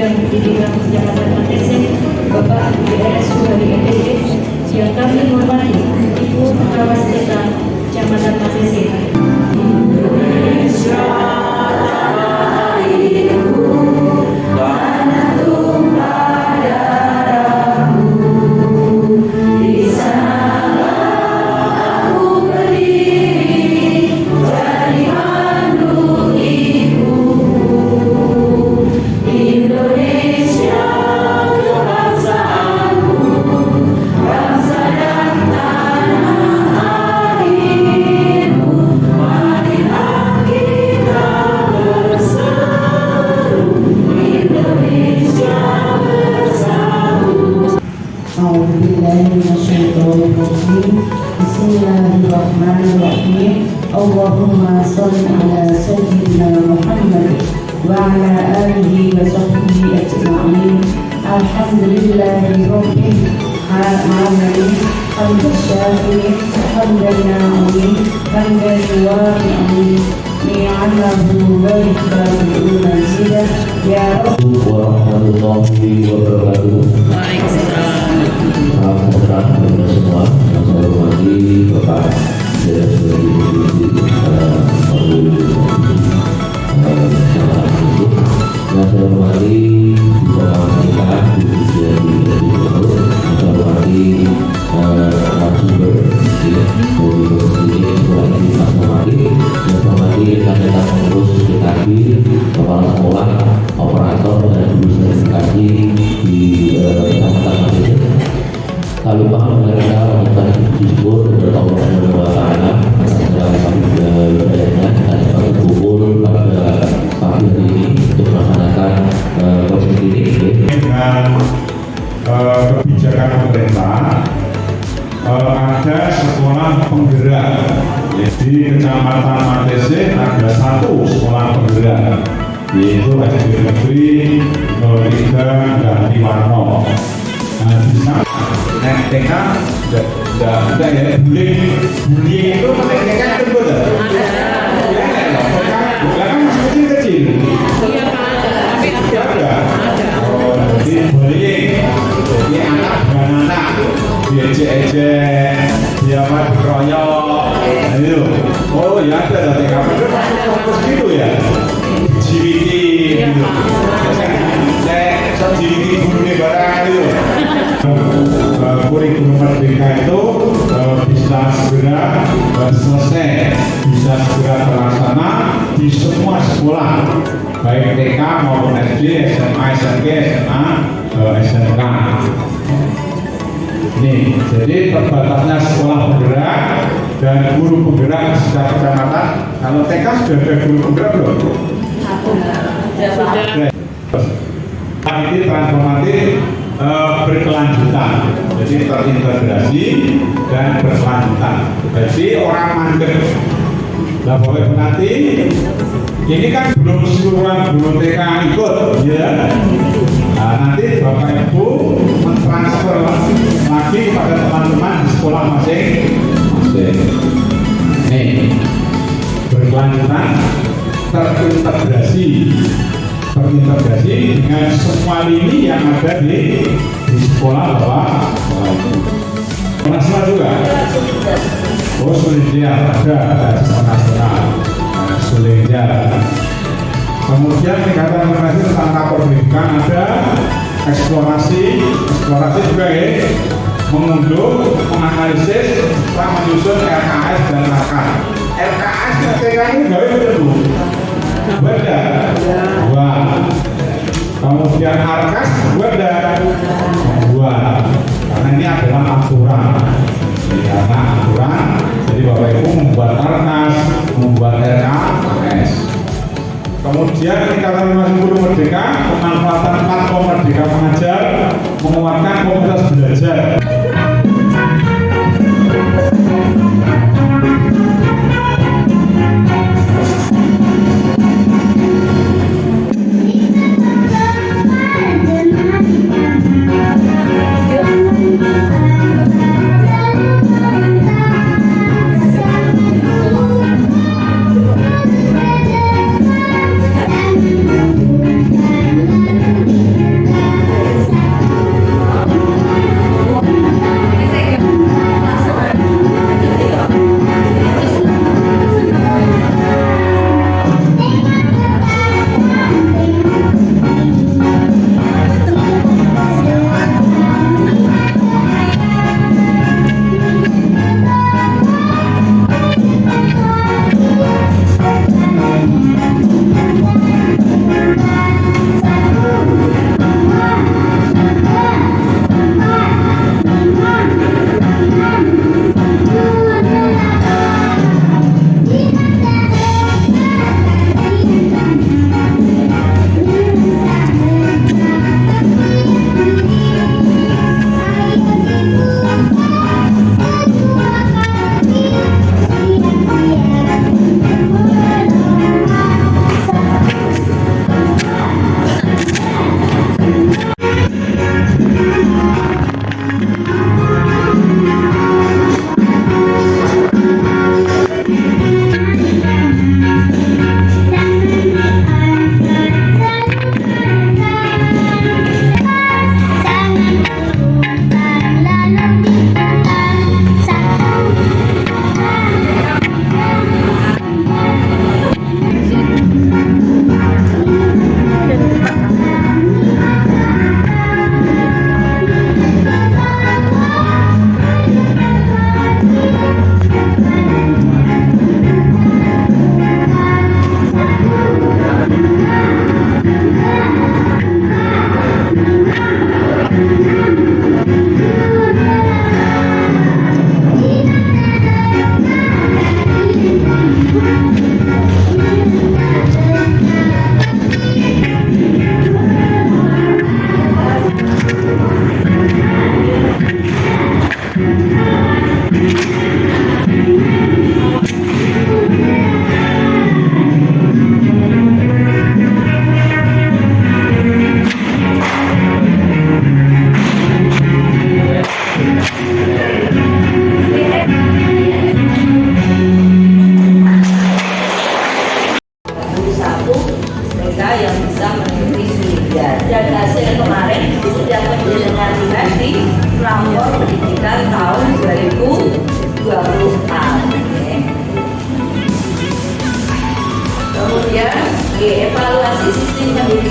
Pendidikan Kecamatan Matese, Bapak BRS Suhari NTD, yang kami hormati Ibu Pengawas Desa Kecamatan Matese. Bismillahirrahmanirrahim. Allahumma sholli ala sayyidina Muhammad wa ala alihi wa sahbihi ajma'in. Alhamdulillahirabbil alamin. Hamdan syakirin, hamdan na'imin, hamdan wafi'in. Ni'amahu wa ihbaru manzilah. Ya Rabbi warahmatullahi wabarakatuh. Salam sejahtera kepada semua yang saya hormati Bapak dan Ibu yang saya hormati kita di saya hormati narasumber rekan-rekan pengurus DKI, kepala sekolah, operator dan guru sertifikasi di Kecamatan Matese. Tak lupa menerima mengucapkan syukur kepada Allah Subhanahu wa Ta'ala atas kami berjaya dan kami berkumpul pada pagi hari ini untuk melaksanakan proses ini dengan kebijakan pemerintah. Ada sekolah penggerak di Kecamatan Matese, ada satu sekolah penggerak yaitu SD Negeri 03 dan Liwarno. Nah, di sana TK tidak ya, bullying itu TK itu betul. Bukan masih kecil. Iya Pak, tapi ada. Oh, jadi bullying. Jadi anak dengan anak diejek-ejek, dia mah dikeroyok, itu. Oh ya ada TK fokus gitu ya, jiwiti gitu. Saya jiwiti guru barang itu. Kurikulum Merdeka itu bisa segera selesai, bisa segera terlaksana di semua sekolah, baik TK maupun SD, SMA, SMK, SMA, SMK. Nih, jadi terbatasnya sekolah penggerak dan guru penggerak secara kecamatan. Kalau TK sudah ada guru penggerak belum? Sudah. Ini transformatif berkelanjutan, jadi terintegrasi dan berkelanjutan. Jadi orang mandek. Nah, boleh nanti ini kan belum keseluruhan guru TK ikut, ya. Nah, nanti Bapak Ibu mentransfer lagi kepada teman-teman di sekolah masing-masing. Nih, berkelanjutan, terintegrasi dengan semua lini yang ada di sekolah bawah. Nasional juga. Oh, Sulindia ada nasional. Sulindia. Kemudian tingkatan informasi tentang rapor pendidikan ada eksplorasi juga ya, mengunduh, menganalisis, menyusun RKS dan RK. RKS dan TK ini gawe betul Bu. Beda. Wah. Kemudian Arkas beda. Dua. Karena ini adalah aturan. Ini adalah aturan. Jadi Bapak Ibu membuat Arkas, membuat RKS. Kemudian peningkatan informasi guru merdeka, pemanfaatan platform Merdeka Mengajar, menguatkan komunitas belajar.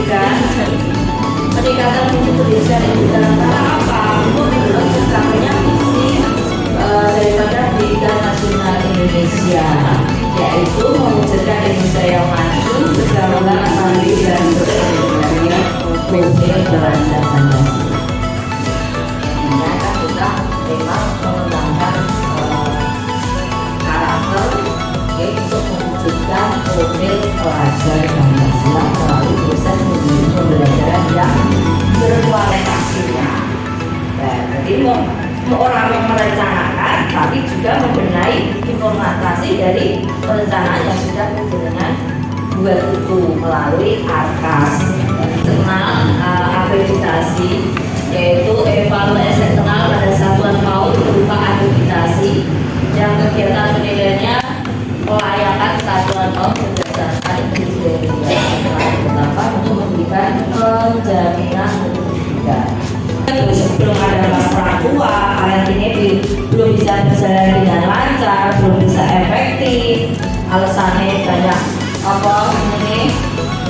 menyampaikan peningkatan mutu pendidikan itu dalam rangka apa? Untuk tercapainya visi daripada pendidikan nasional Indonesia, yaitu mewujudkan Indonesia yang maju, berdaulat, mandiri dan berdemokrasi. Prinsip Undang-Undang Pancasila. Ini akan kita memang mengembangkan karakter untuk mewujudkan profil pelajar Pancasila melalui proses pembelajaran yang berkualitasnya. Jadi orang yang merencanakan, tapi juga membenahi implementasi dari perencanaan yang sudah dengan buat itu melalui ARKAS, internal akreditasi, yaitu evaluasi eksternal pada satuan PAUD berupa akreditasi yang kegiatan penilaiannya melayakan satuan PAUD berdasarkan kriteria pertama untuk memberikan penjaminan pendidikan. Sebelum ada orang tua, kalian ini belum bisa berjalan dengan lancar, belum bisa efektif, alasannya banyak apa ini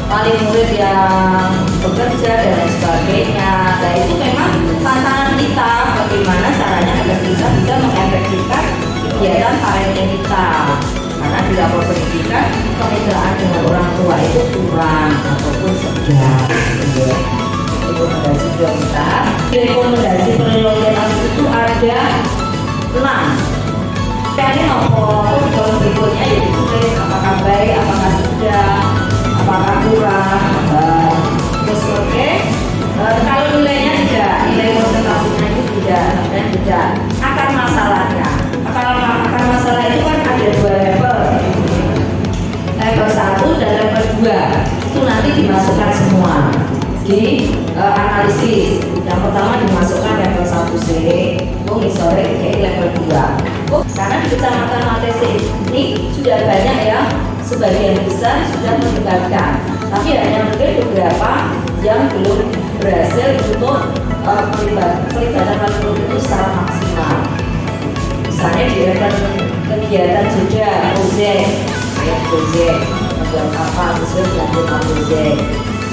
paling murid yang bekerja dan lain sebagainya. Nah itu memang tantangan kita bagaimana caranya agar kita bisa mengefektifkan kegiatan parenting kita, karena di lapor pendidikan kemitraan dengan orang tua itu kurang ataupun sedang. Rekomendasi kita, rekomendasi prioritas itu ada 6. Ini nomor berikutnya yaitu tulis apakah baik, apakah sedang, apakah kurang, terus oke. Kalau nilainya tidak, nilai konsentrasinya itu tidak. Akar masalahnya, akar masalah itu kan ada 2 level, level 1 dan level 2 itu nanti dimasukkan semua di analisis. Yang pertama dimasukkan level 1C, ngisore kayak level 2. Karena di Kecamatan Matese ini sudah banyak yang sebagian besar sudah melibatkan, tapi hanya mungkin beberapa yang belum berhasil untuk pelibatan langsung itu secara maksimal. Misalnya di level kegiatan juga project, membuat kapal sesuai dengan project.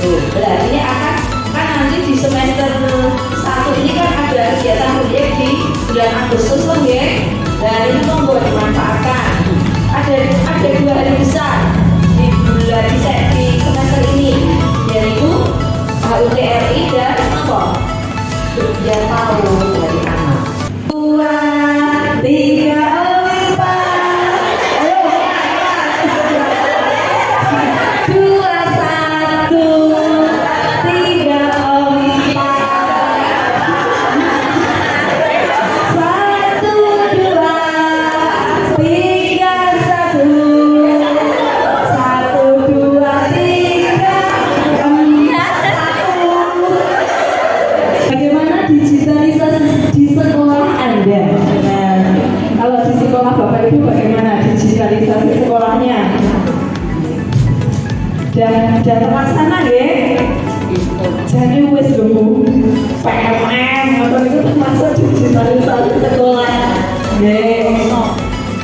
Berarti ini akan kan nanti di semester 1 ini kan ada kegiatan proyek di bulan Agustus loh ya. Dan itu monggo dimanfaatkan. Ada 2 hari besar di bulan di semester ini, yaitu UTRI dan apa? Berbiar tahun dari anak. 2, 3, dan terlaksana ya. Jadi wes dulu PMM atau itu termasuk digitalisasi sekolah.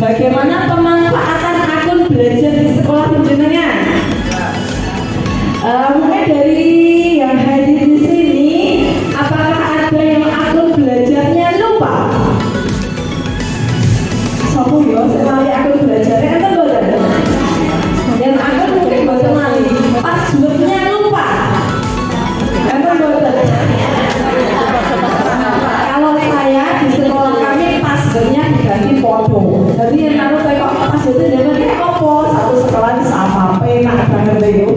Bagaimana pemanfaatan akun belajar di sekolah penjenengan? Mulai dari yang hadir di sini, apakah ada yang akun belajarnya lupa? Sopo yo, sekali akun belajarnya kan boleh. Yang akun mungkin bosan lagi, passwordnya lupa. Kalau saya di sekolah kami passwordnya diganti foto. Jadi yang taruh saya kok passwordnya jadi kayak apa? Satu sekolah sama P, nak banget itu.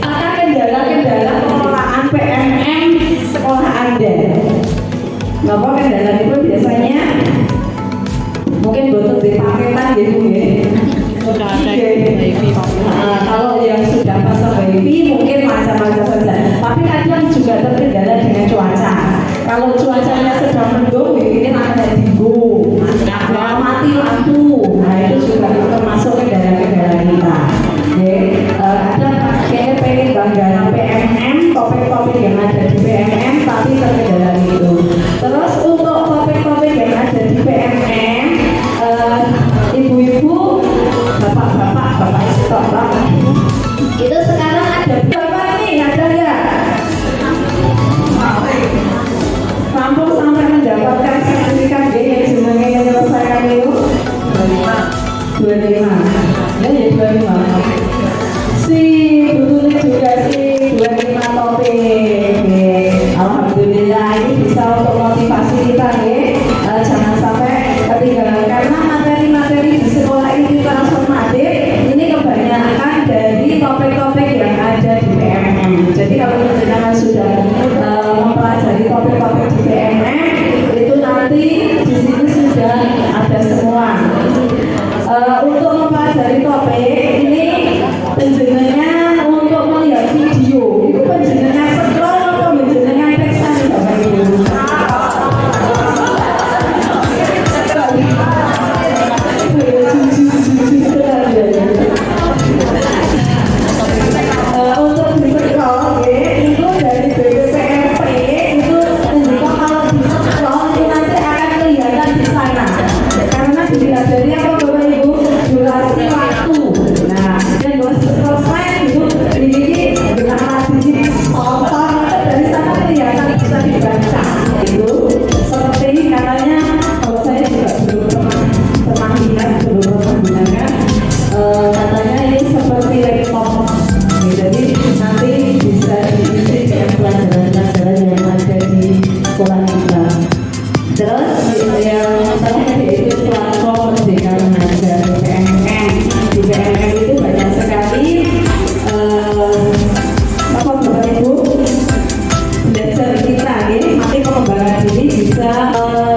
Ada kendala-kendala pengelolaan PMM sekolah Anda. Bapak kendala itu biasanya mungkin butuh di paketan gitu ya. Sudah ada WiFi. Kalau yang sudah pasang WiFi mungkin macam-macam saja. Tapi kadang juga terkendala dengan cuaca. Kalau cuacanya sedang mendung, WiFi-nya akan diganggu. Mati lampu. Nah itu juga termasuk kendala-kendala kita. Kadang kayaknya pengen bangga PMM, topik-topik yang ada di PMM, tapi terkendala itu. Terus untuk topik-topik yang ada di PMM, ibu-ibu, bapak-bapak itu sekarang ada berapa nih? Ada nggak?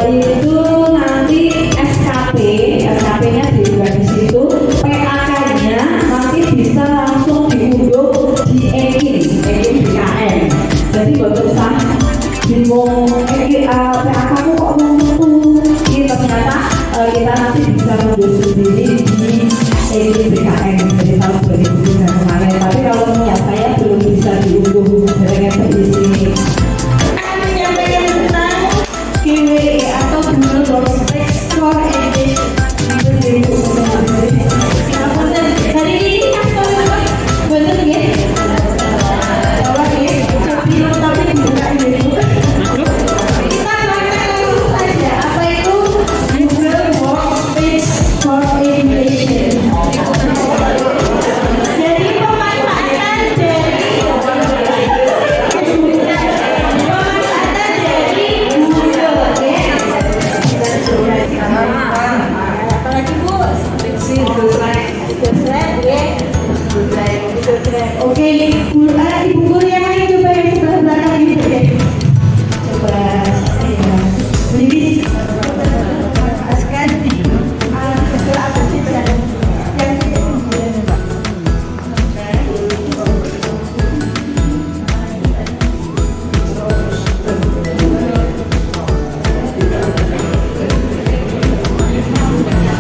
itu nanti SKP-nya dibuat di situ, PAK-nya nanti bisa langsung diunduh di EKIN BKN. Jadi nggak usah bingung, PAK aku kok mau metu. Ini ternyata kita nanti bisa unduh sendiri di EKIN BKN. Jadi tahun 2009 kemarin. Tapi kalau punya saya belum bisa diunduh dengan di sini. GWE atau Google Workspace for Education. Hari ini kantor bener ya? Bawa ya, tapi dibuka dulu. Kita langsung saja. Apa itu Google Workspace for Education? Jadi pemanfaatan dari Oke, ibu guru yang lain coba yang sebelah belakang ini deh. Coba lebih askan betul apa sih yang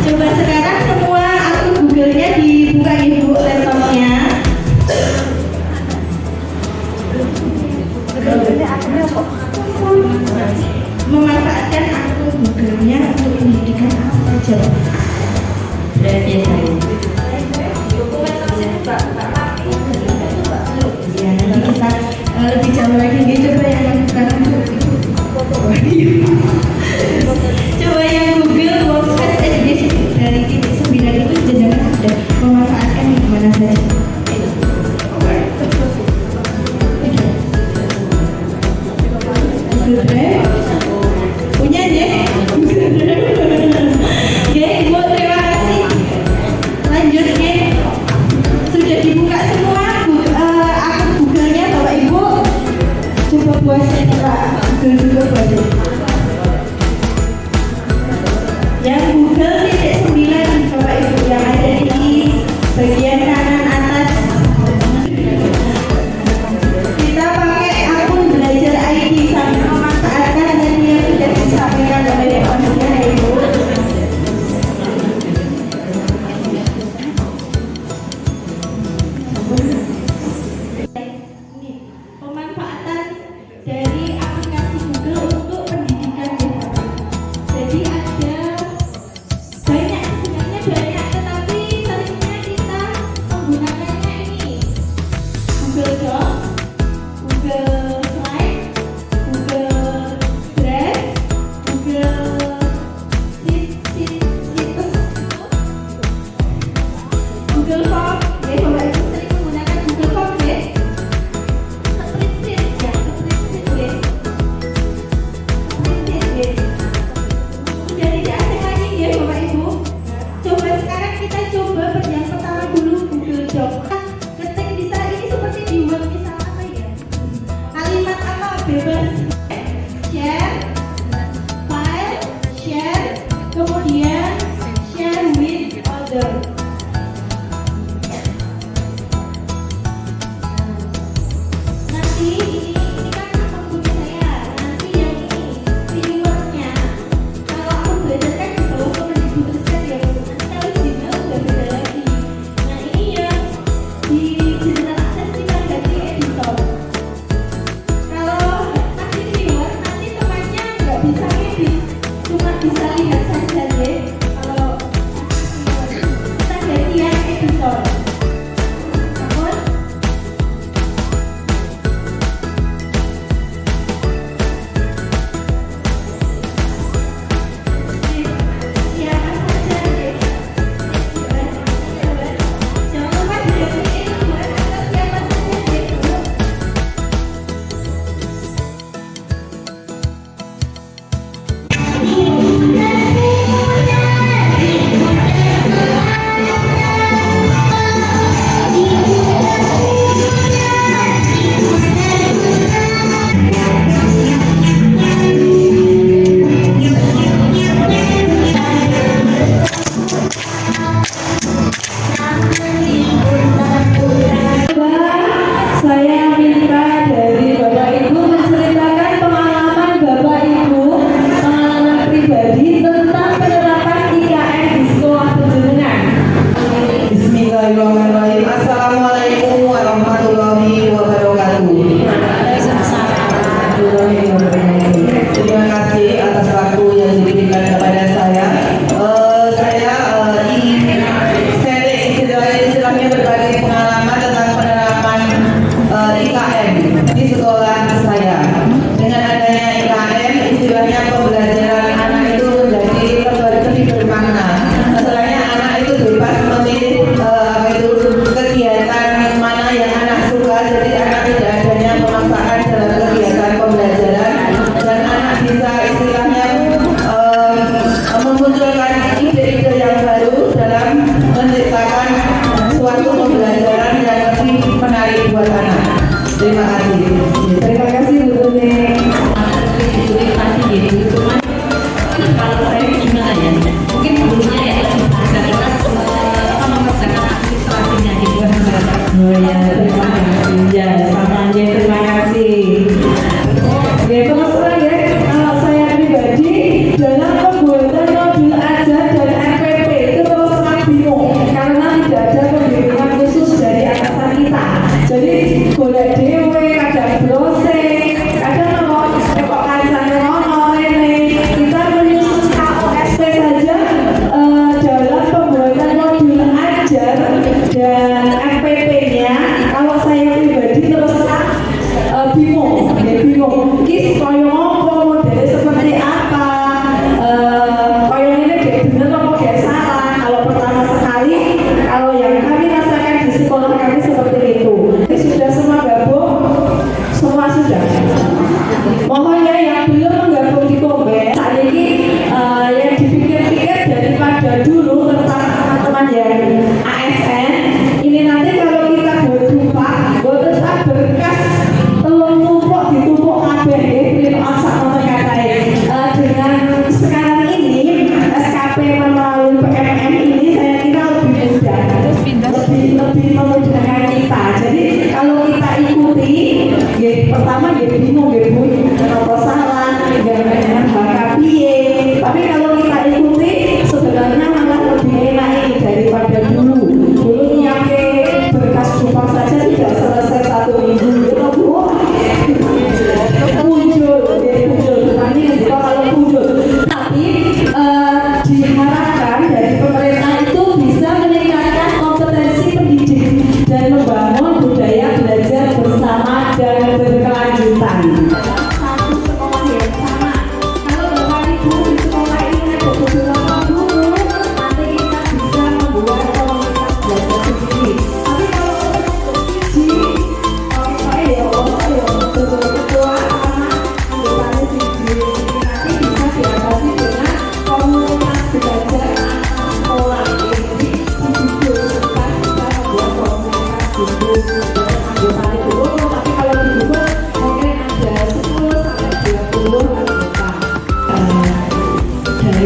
coba sekarang semua akun Google-nya dibuka ibu laptopnya. Memanfaatkan akun Google-nya untuk pendidikan apa saja? Berarti Ya, nanti kita lebih jauh lagi nih, coba yang sekarang coba yang Google Workspace Education dari titik 9 itu jenengan sudah memanfaatkan di mana saja? Punya ya? Ya, Ibu, terima kasih. Lanjut ya. Sudah dibuka semua akun Google-nya Bapak Ibu. Coba buatin Pak. Google juga buatin. Yang Google titik 9 Bapak Ibu yang ada di bagian kanan atas. Kita pakai akun belajar ID sambil memanfaatkan tadi yang sudah disampaikan oleh Onsnya Ibu. Pemanfaatan dari aplikasi Google untuk pendidikan desa. Jadi ada banyak, sebenarnya banyak, tetapi seringnya kita menggunakannya ini Google Doc, Google Slide, Google Drive, Google Situs, Google Form. Ya, Bapak Ibu sering menggunakan Google Form ya. Spreadsheet ya, Spreadsheet ya. Spreadsheet ya. Sudah tidak asing lagi ya Bapak Ibu. Coba sekarang kita coba yang pertama dulu Google Doc. Ketik bisa ini seperti di Word misal apa ya? Kalimat apa bebas? Share, file, share, kemudian share with other. Nanti ini kan akun punya saya. Nanti yang ini pilih wordnya. Kalau akun belajar kan di bawah komen dituliskan ya. Nanti kalau di Gmail udah beda lagi. Nah ini yang di general access kita ganti editor. Kalau aktif di Word nanti temannya nggak bisa edit, cuma bisa lihat saja deh. Kalau aktif di Word kita ganti yang editor. Namun siapa saja deh. Jangan lupa diklik Word atau siapa saja deh.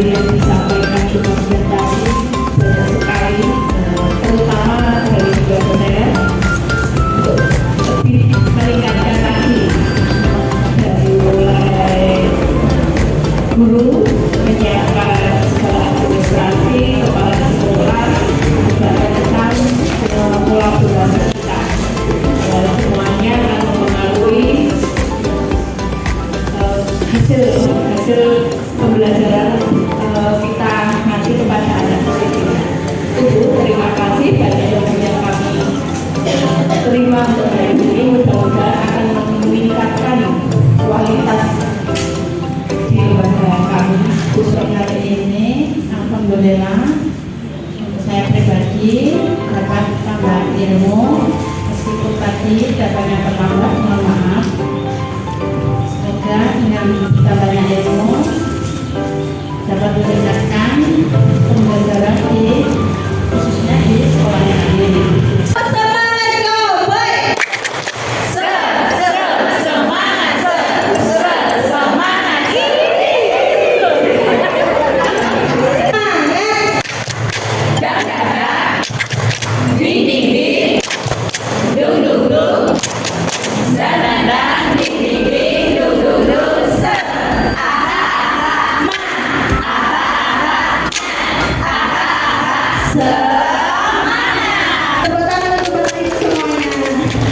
materi yang disampaikan di presentasi banyak sekali, terutama dari saya untuk lebih meningkatkan lagi dari mulai guru menyiapkan segala administrasi, kepala sekolah, bahkan kolaborasi kita. Semuanya akan mempengaruhi hasil pembelajaran kita nanti kepada anak kita. Terima kasih banyak yang sudah kami terima untuk hari ini. Mudah-mudahan akan meningkatkan kualitas di lembaga kami. Khusus hari ini, alhamdulillah, saya pribadi dapat tambah ilmu. Meskipun tadi datanya terlambat, mohon maaf. Semoga dengan tambahnya ilmu dapat meningkatkan pembelajaran di khususnya di sekolah yang ini. Semangat kau, boy. Semangat.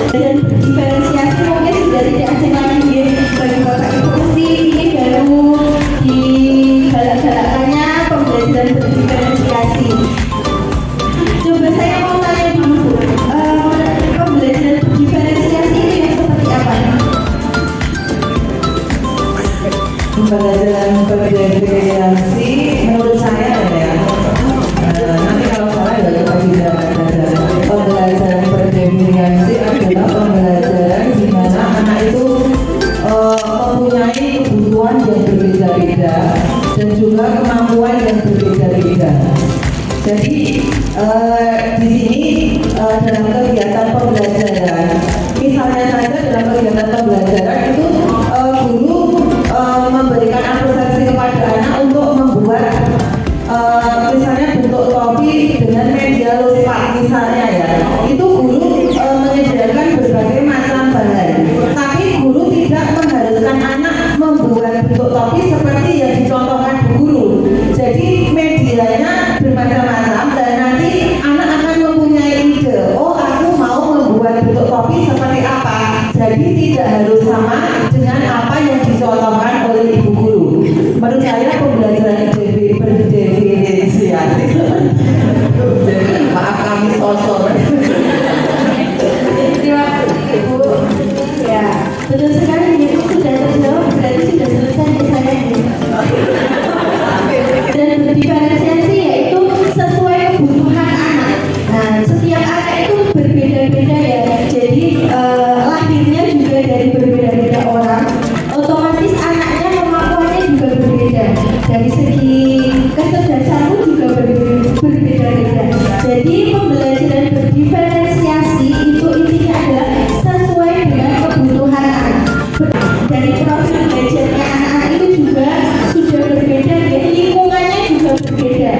Dan diferensiasi mungkin sudah tidak asing lagi bagi bapak ibu, pasti ini baru digalak-galakannya pembelajaran berdiferensiasi. Coba saya mau tanya dulu, pembelajaran berdiferensiasi itu yang seperti apa? Pembelajaran berdiferensiasi menurut saya ya, nanti kalau salah ya kita bisa belajar. Pembelajaran berdiferensiasi adalah pembelajaran di mana anak itu mempunyai kebutuhan yang berbeda-beda dan juga kemampuan yang berbeda-beda. Jadi di sini dalam kegiatan pembelajaran, misalnya saja dalam kegiatan pembelajaran itu guru memberikan apresiasi kepada anak untuk membuat misalnya bentuk topi dengan media lospak misalnya ya, itu guru menyediakan berbagai macam bahan, tapi guru tidak mengharuskan anak membuat bentuk topi seperti yang dicontohkan guru. Jadi medianya bermacam-macam dan nanti anak akan mempunyai ide, oh aku mau membuat bentuk topi seperti apa, jadi tidak harus sama dengan apa yang dicontohkan oleh ibu guru. Menurut saya pembelajaran berdiferensiasi. Maaf kami sosok. Terima kasih Ibu. Ya, betul sekali. Ibu sudah terjawab, berarti sudah selesai ya saya ini. Dan berdiferensiasi yaitu sesuai kebutuhan anak. Nah, setiap anak itu berbeda-beda ya. Jadi lahirnya juga dari berbeda-beda orang. Otomatis anaknya kemampuannya juga berbeda. Dari segi kecerdasan pun juga berbeda-beda. Jadi pembelajaran berdiferensiasi itu intinya adalah sesuai dengan kebutuhan anak. Dari profil belajarnya anak-anak itu juga sudah berbeda, jadi lingkungannya juga berbeda.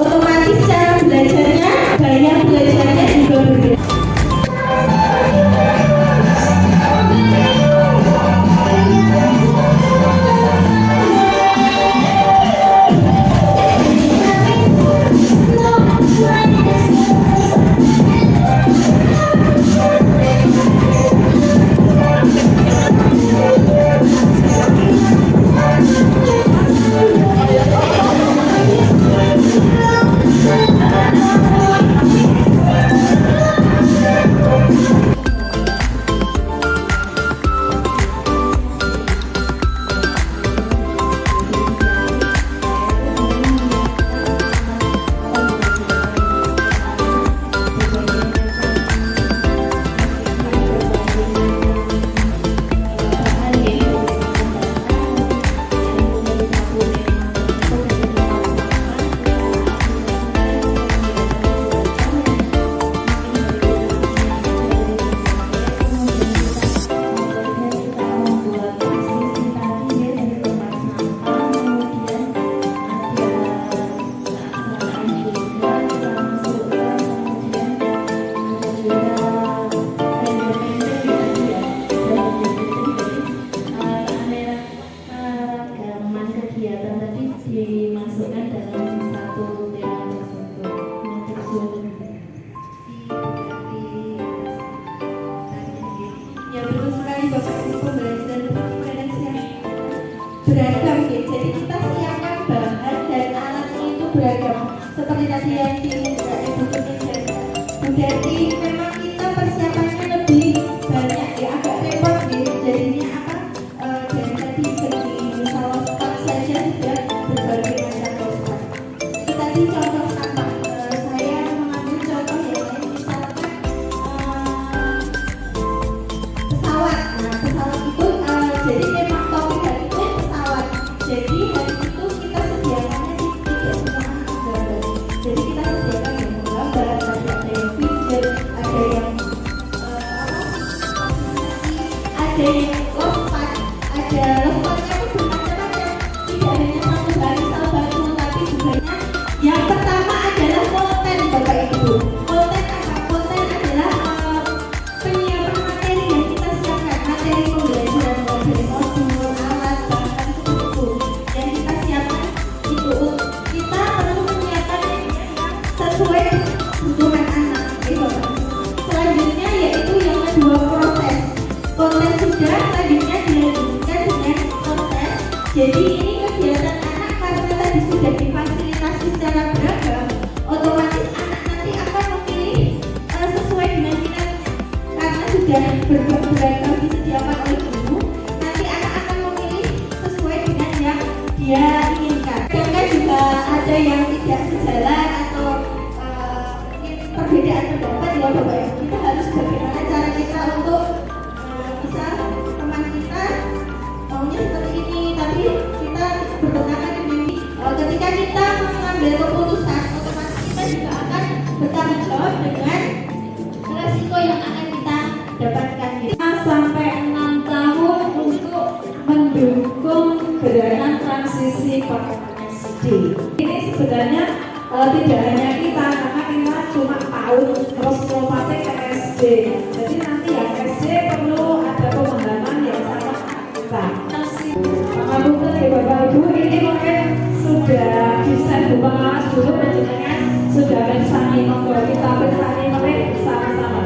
Otomatis cara belajarnya, gaya belajarnya juga berbeda. dimasukkan dalam satu tema tersebut. Ya betul sekali Bapak Ibu, pembelajaran kompetensi yang beragam ya. Jadi kita siapkan bahan dan alatnya itu beragam. Seperti tadi yang Ibu dan Budati, memang kita persiapannya lebih banyak ya, agak repot ya. Jadinya apa? Dari tadi segi misal stok saja sudah berbagai macam stok. Itu tadi contoh sampah. Saya mengambil contoh yang lain, misalkan pesawat. Nah, pesawat itu jadi memang topik hari itu pesawat. Jadi hari itu kita sediakannya tidak semua anak gambar. Jadi kita sediakan yang menggambar, ada yang pijat, ada yang ada yang lompat, ada lompatnya itu bermacam-macam. Tidak hanya satu baris atau batu, tapi juga yang pertama adalah konten Bapak Ibu. Konten apa? Konten adalah penyiapan materi yang kita siapkan, materi pembelajaran dari modul, alat, bahan seperti itu yang kita siapkan itu. Kita perlu menyiapkan yang sesuai kebutuhan anak. Selanjutnya yaitu yang kedua, proses. Konten sudah, selanjutnya dilanjutkan dengan proses. Jadi ini kegiatan anak karena tadi sudah difasilitasi secara beragam, otomatis anak nanti akan memilih sesuai dengan minatnya. Karena sudah beragam disediakan oleh guru, nanti anak akan memilih sesuai dengan yang dia inginkan. Kadang juga ada yang tidak sejalan atau perbedaan pendapat ya Bapak Ibu. Kita harus bagaimana cara kita untuk bisa teman kita maunya seperti ini, tapi kita bertentangan dengan ini. Ketika kita mengambil keputusan, otomatis kita juga akan bertanggung jawab dengan resiko yang akan kita dapatkan. 5-6 tahun untuk mendukung gerakan transisi paket SD. Ini sebenarnya tidak hanya kita, karena kita cuma tahun terus lompatnya ke SD. Jadi nanti yang SD perlu ada pemahaman yang sama kita. Pangapunten ya Bapak Ibu, ini mungkin sudah desain buka kelas dulu penjenengan sudah bersani monggo kita bersani bersama-sama.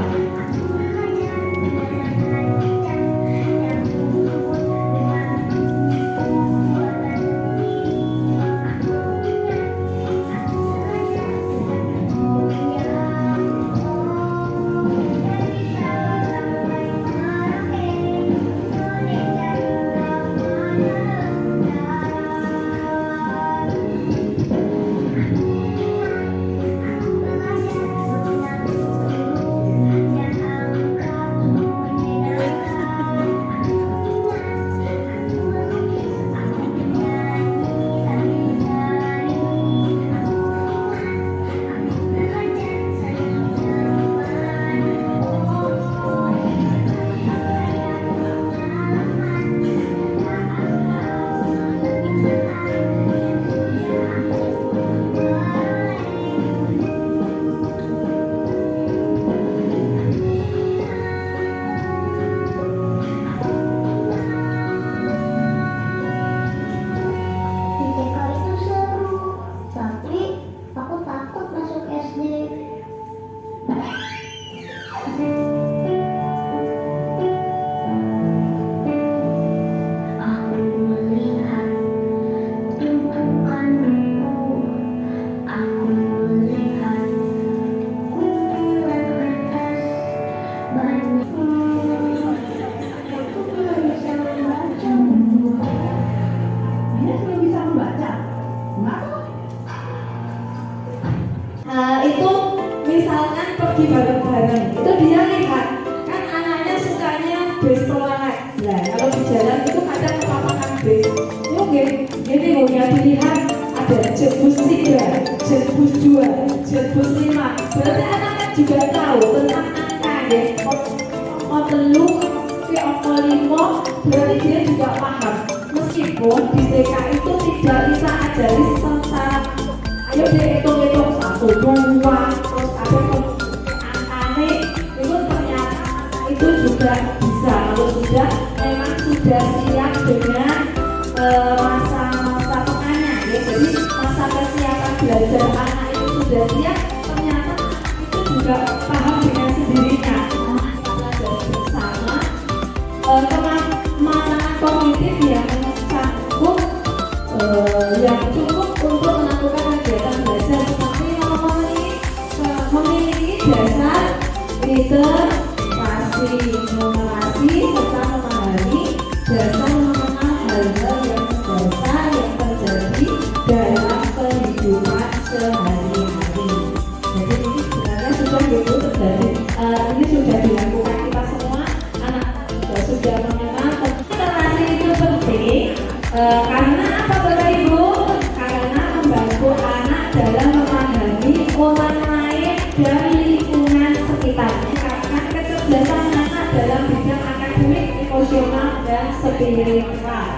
Itu misalkan pergi bareng-bareng, itu dia lihat kan anaknya sukanya bus toilet. Nah kalau di jalan itu kadang kepapakan bus, mungkin jadi mau yang dilihat ada jebus 3, jebus 2, jebus 5. Berarti anaknya juga tahu tentang angka ya. Telu, berarti dia juga paham. Meskipun di TK itu tidak bisa ajari secara ayo dia hitung-hitung 1, 2, terus ada angkanya itu ternyata itu juga bisa kalau sudah memang sudah siap dengan masa-masa tengahnya ya. Jadi belajar anak itu sudah siap, ternyata itu juga paham dengan sendirinya. Belajar bersama, kemampuan kognitif yang cukup untuk melakukan kegiatan belajar seperti memiliki dasar literasi, numerasi, serta memahami dasar mengenal hal-hal yang dasar yang terjadi dalam kehidupan sehari-hari. Jadi ini sebenarnya sudah terjadi, ini sudah dilakukan kita semua, anak sudah mengenal. Literasi itu penting karena apa Bapak Ibu? Karena membantu anak dalam memahami orang lain dan lingkungan sekitarnya. Karena kecerdasan anak dalam bidang akademik, emosional, dan spiritual.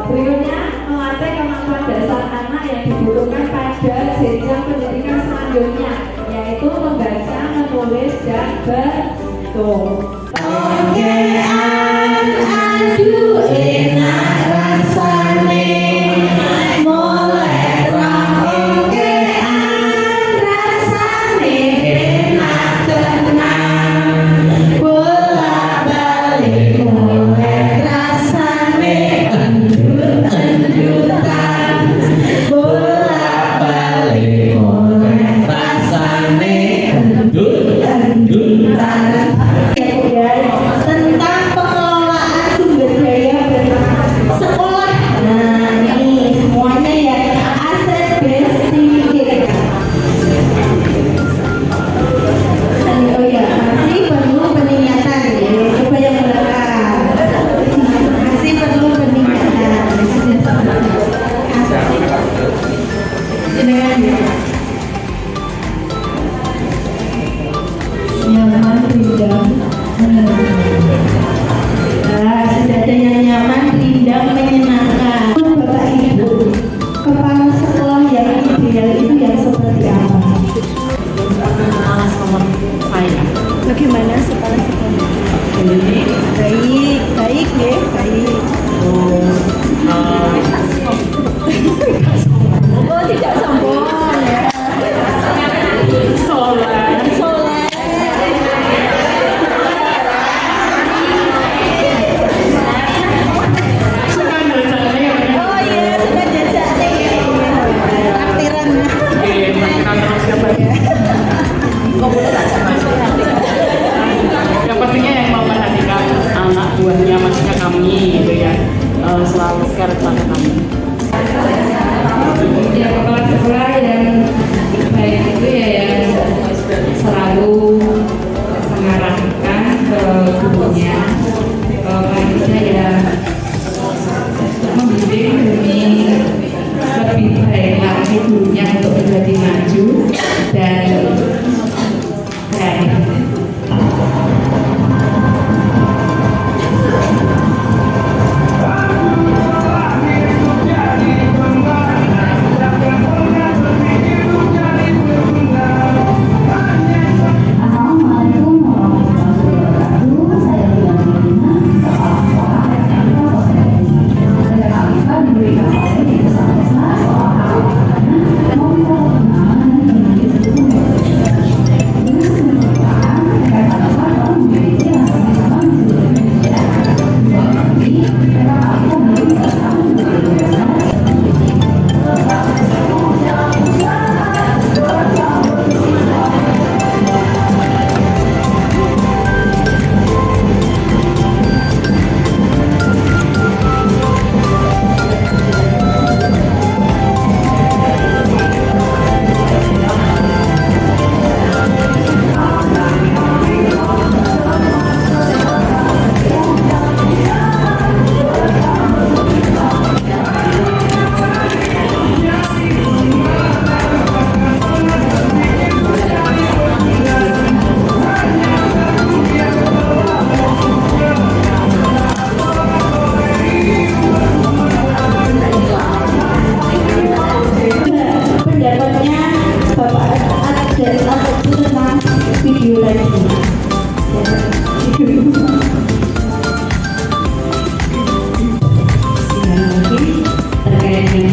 Berikutnya melatih kemampuan dasar anak yang dibutuhkan pada jenjang pendidikan selanjutnya, yaitu membaca, menulis, dan berhitung. Aduh enak rasane mulai rongkean rasane enak tenang bolak-balik mulai rasane endut-endutan bolak-balik mulai rasane endut-endutan tentang pengelolaan sumber daya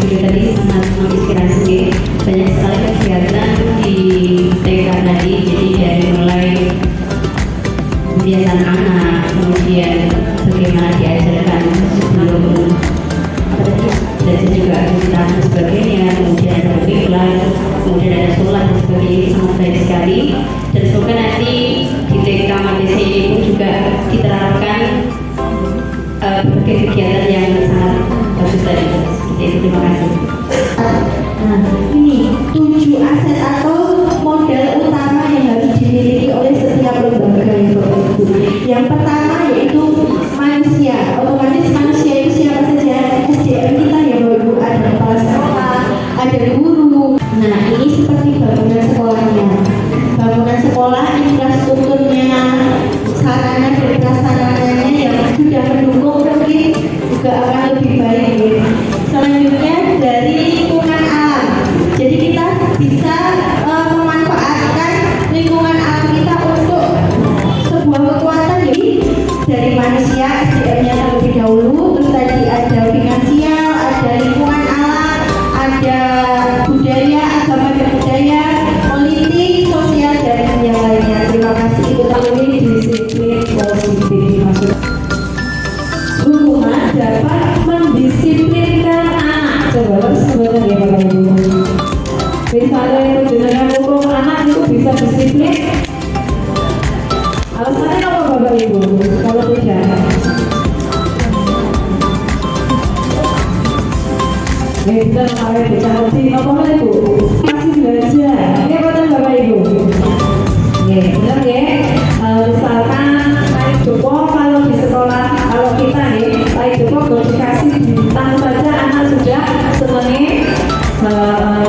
Ibu tadi sangat menginspirasi. Banyak sekali kegiatan di TK tadi, jadi dari mulai kebiasaan anak, kemudian bagaimana diajarkan sebelum belajar juga aktivitas dan sebagainya, kemudian ada iklan, kemudian ada sholat dan sebagainya, sangat baik sekali. Dan semoga nanti di TK MTC ini pun juga diterapkan berbagai kegiatan yang sangat bagus tadi. Terima kasih. Nah, ini 7 aset atau modal utama yang harus dimiliki oleh setiap lembaga ya Bapak Ibu. Yang pertama yaitu manusia. Otomatis manusia itu siapa saja? SDM kita ya Bapak Ibu. Ada kepala sekolah, ada guru. Nah, ini seperti bangunan sekolahnya. Bangunan sekolah, infrastrukturnya, sarana dan prasarananya yang sudah mendukung mungkin juga akan lebih baik. Selanjutnya dari lingkungan alam. Jadi kita bisa memanfaatkan lingkungan alam kita untuk sebuah kekuatan. Jadi dari manusia SDM-nya terlebih dahulu, terus tadi ada finansial, ada lingkungan alam, ada budaya, agama dan budaya, politik, sosial dan yang lainnya. Terima kasih. Itu tadi disiplin positif maksud. Rumah dapat mendisiplinkan anak. Coba sebenarnya ya Bapak Ibu. Misalnya dengan hukum anak itu bisa disiplin. Alasannya apa Bapak Ibu? Kalau tidak, bisa mengalami bercanda apa Ibu? Masih belajar. Ini betul Bapak Ibu. Benar ya. Misalkan Pak Joko kalau di sekolah, kalau kita nih Pak Joko belum dikasih bintang saja anak sudah senengnya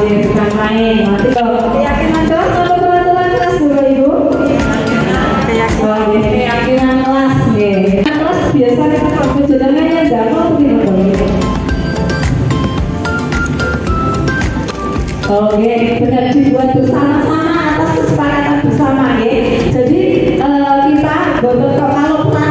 bukan main. Nanti kalau keyakinan kelas atau peraturan kelas Bapak Ibu, keyakinan kelas nih. Kelas biasanya perjalanannya jauh begini. Oke, benar dibuat bersama-sama atas kesepakatan bersama ya. Jadi kita kalau peraturan